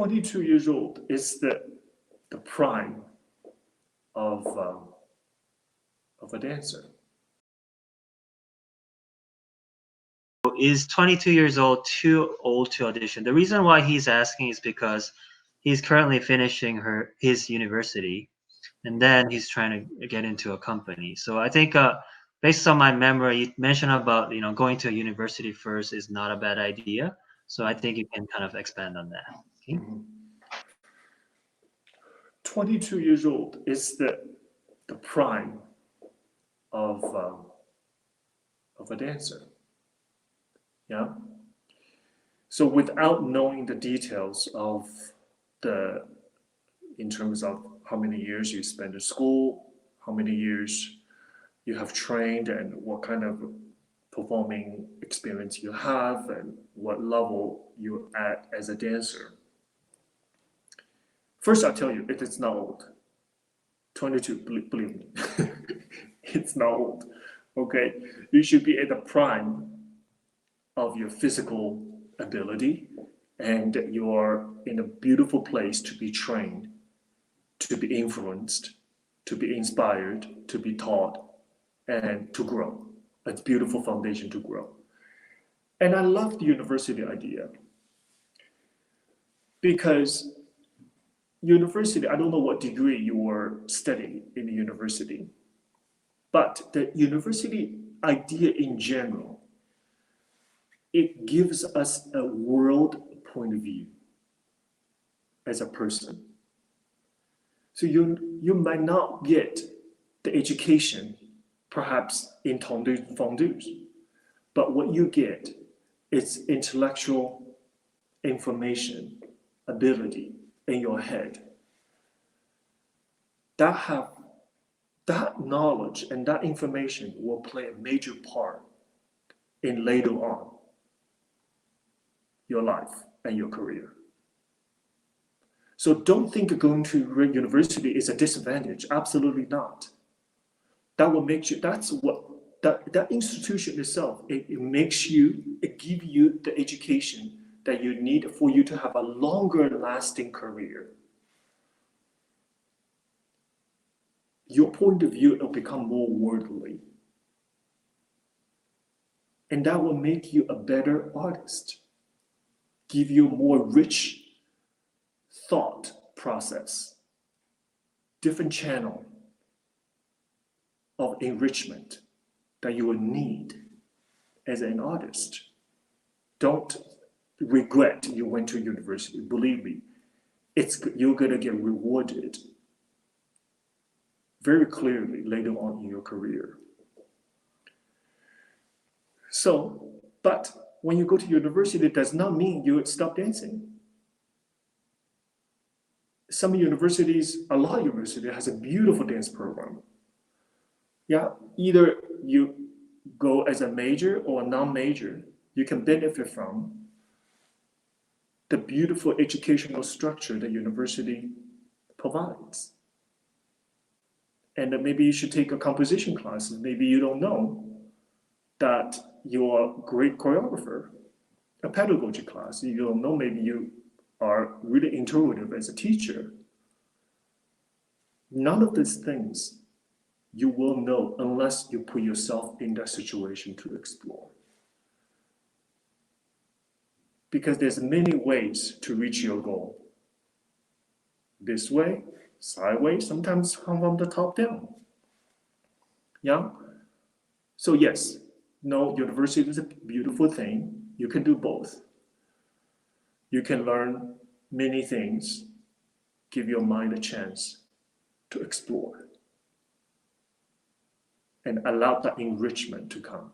22 years old is the prime of a dancer. Is 22 years old too old to audition? The reason why he's asking is because he's currently finishing his university, and then he's trying to get into a company. So I think based on my memory, you mentioned about going to a university first is not a bad idea. So I think you can kind of expand on that. Okay? 22 years old is the prime of a dancer. Yeah. So without knowing the details of in terms of how many years you spend in school, how many years you have trained, and what kind of performing experience you have, and what level you're at as a dancer. First, I'll tell you, it is not old. 22, believe me, it's not old. Okay, you should be at the prime of your physical ability, and you are in a beautiful place to be trained, to be influenced, to be inspired, to be taught, and to grow. It's a beautiful foundation to grow. And I love the university idea because university, I don't know what degree you were studying in the university, but the university idea in general, it gives us a world point of view as a person. So you might not get the education perhaps in fondus, but what you get is intellectual information, ability in your head. That knowledge and that information will play a major part in later on your life and your career. So don't think going to university is a disadvantage. Absolutely not. That will make you, that's what, that institution itself, it gives you the education that you need for you to have a longer lasting career. Your point of view will become more worldly. And that will make you a better artist, give you a more rich thought process, different channel of enrichment that you will need as an artist. Don't regret you went to university. Believe me, you're gonna get rewarded very clearly later on in your career. So, but when you go to university, it does not mean you stop dancing. Some universities, a lot of universities has a beautiful dance program. Yeah, either you go as a major or a non-major, you can benefit from the beautiful educational structure the university provides. And maybe you should take a composition class. Maybe you don't know that you're a great choreographer, a pedagogy class. You don't know, maybe you are really intuitive as a teacher. None of these things you will know unless you put yourself in that situation to explore. Because there's many ways to reach your goal. This way, sideways, sometimes from the top down. Yeah? So yes, no, university is a beautiful thing. You can do both. You can learn many things, give your mind a chance to explore and allow that enrichment to come.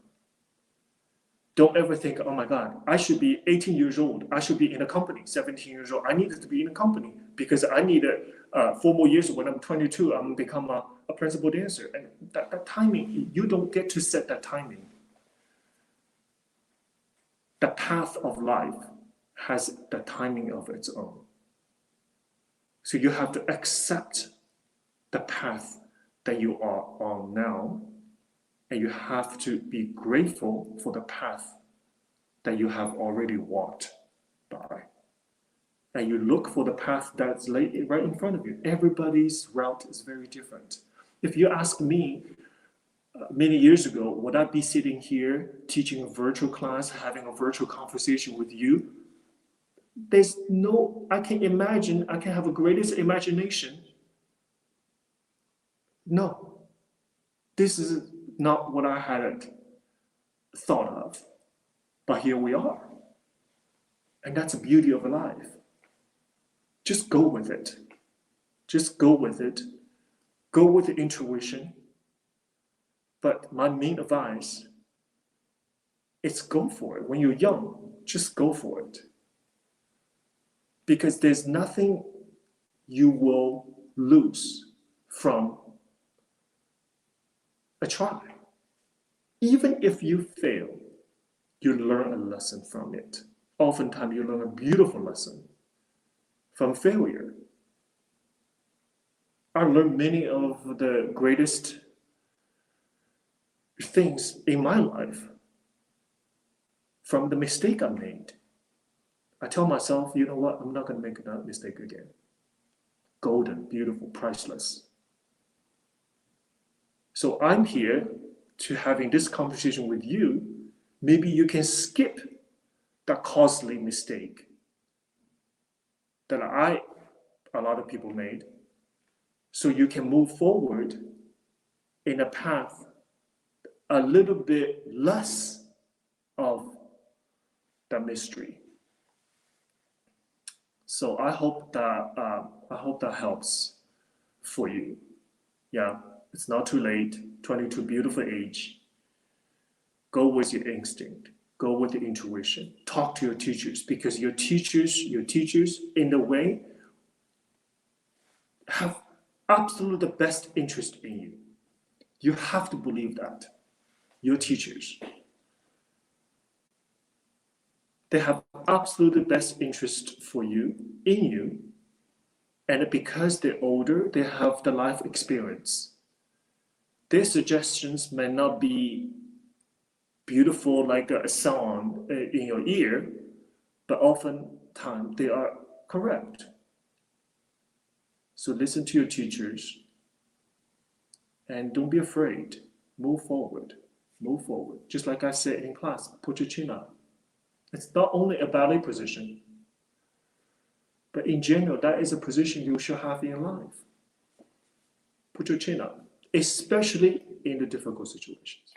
Don't ever think, oh my God, I should be 18 years old. I should be in a company, 17 years old. I needed to be in a company because I need 4 more years. When I'm 22, I'm going to become a principal dancer. And that timing, you don't get to set that timing. The path of life has the timing of its own. So you have to accept the path that you are on now, and you have to be grateful for the path that you have already walked by. and you look for the path that's laid right in front of you. Everybody's route is very different. If you ask me many years ago, would I be sitting here teaching a virtual class, having a virtual conversation with you? There's no, I can imagine, I can have a greatest imagination. No, this is not what I had thought of. But here we are. And that's the beauty of life. Just go with it. Just go with it. Go with the intuition. But my main advice is go for it. When you're young, just go for it. Because there's nothing you will lose from a try. Even if you fail, you learn a lesson from it. Oftentimes, you learn a beautiful lesson from failure. I learned many of the greatest things in my life from the mistake I made. I tell myself, you know what, I'm not going to make that mistake again. Golden, beautiful, priceless. So I'm here to having this conversation with you. Maybe you can skip that costly mistake that a lot of people made, so you can move forward in a path a little bit less of the mystery. So I hope that helps for you. Yeah, it's not too late. 22, beautiful age. Go with your instinct. Go with the intuition. Talk to your teachers, because your teachers in a way have absolute the best interest in you. You have to believe that. Your teachers, they have absolute best interest for you, in you, and because they're older, they have the life experience. Their suggestions may not be beautiful like a song in your ear, but oftentimes they are correct. So listen to your teachers and don't be afraid. Move forward. Move forward. Just like I said in class, put your chin up. It's not only a ballet position, but in general, that is a position you should have in life. Put your chin up, especially in the difficult situations.